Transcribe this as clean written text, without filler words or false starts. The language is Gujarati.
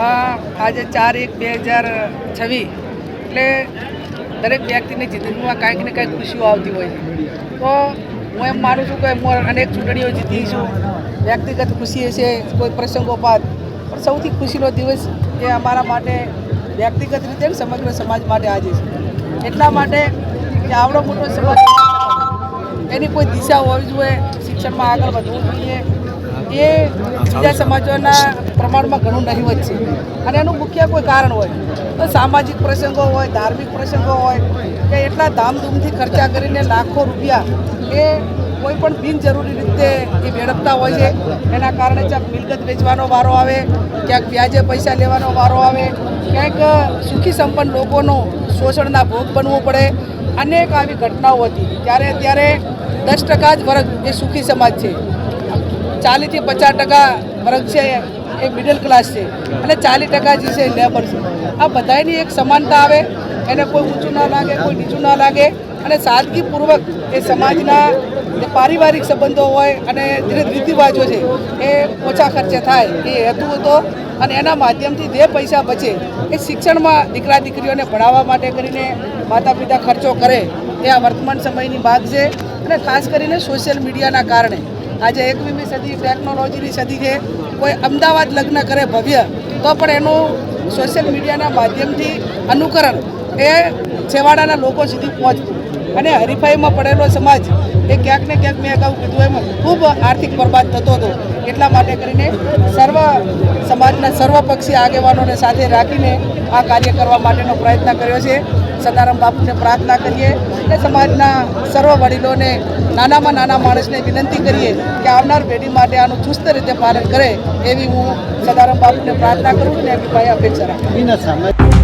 આજે 4/1/2026 એટલે દરેક વ્યક્તિની જિંદગીમાં કાંઈક ને કાંઈક ખુશીઓ આવતી હોય છે. તો હું એમ માનું છું કે હું અનેક ચૂંટણીઓ જીતી છું, વ્યક્તિગત ખુશી હશે, કોઈ પ્રસંગોપાત, પણ સૌથી ખુશીનો દિવસ એ અમારા માટે વ્યક્તિગત રીતે સમગ્ર સમાજ માટે આજે છે. એટલા માટે કે આવડો મોટો સમાજ એની કોઈ દિશા હોવી જોઈએ, શિક્ષણમાં આગળ વધવું જોઈએ. એ બીજા સમાજોના પ્રમાણમાં ઘણું નહીવત છે અને એનું મુખ્ય કોઈ કારણ હોય તો સામાજિક પ્રસંગો હોય, ધાર્મિક પ્રસંગો હોય કે એટલા ધામધૂમથી ખર્ચા કરીને લાખો રૂપિયા એ કોઈ પણ બિનજરૂરી રીતે એ વેડફતા હોય છે. એના કારણે ક્યાંક મિલકત વેચવાનો વારો આવે, ક્યાંક વ્યાજે પૈસા લેવાનો વારો આવે, ક્યાંક સુખી સંપન્ન લોકોનો શોષણના ભોગ બનવું પડે. અનેક આવી ઘટનાઓ હતી. ત્યારે 10% જ વર્ગ એ સુખી સમાજ છે, 40 થી 50% વર્ગ છે એ મિડલ ક્લાસ છે અને 40% જે છે એ લેબર છે. આ બધાની એક સમાનતા આવે, એને કોઈ ઊંચું ના લાગે, કોઈ નીચું ના લાગે અને સાદગીપૂર્વક એ સમાજના જે પારિવારિક સંબંધો હોય અને જે રીતિરિવાજો છે એ ઓછા ખર્ચે થાય એ હેતુ હતો. અને એના માધ્યમથી જે પૈસા બચે એ શિક્ષણમાં દીકરા દીકરીઓને ભણાવવા માટે કરીને માતા પિતા ખર્ચો કરે એ આ વર્તમાન સમયની માંગ છે. અને ખાસ કરીને સોશિયલ મીડિયાના કારણે આજે 21મી સદી ટેકનોલોજીની સદી છે. કોઈ અમદાવાદ લગ્ન કરે ભવ્ય તો પણ એનું સોશિયલ મીડિયાના માધ્યમથી અનુકરણ એ છેવાડાના લોકો સુધી પહોંચતું અને હરીફાઈમાં પડેલો સમાજ એ ક્યાંક ને ક્યાંક મેં અગાઉ કીધું એમ ખૂબ આર્થિક બરબાદ થતો હતો. એટલા માટે કરીને સર્વ સમાજના સર્વપક્ષી આગેવાનોને સાથે રાખીને આ કાર્ય કરવા માટેનો પ્રયત્ન કર્યો છે. સદારામ બાપુને પ્રાર્થના કરીએ અને સમાજના સર્વ વડીલોને, નાનામાં નાના માણસને વિનંતી કરીએ કે આવનાર પેઢી માટે આનું ચુસ્ત રીતે પાલન કરે એવી હું સદારામ બાપુને પ્રાર્થના કરું છું અને એવી અપેક્ષા રાખું.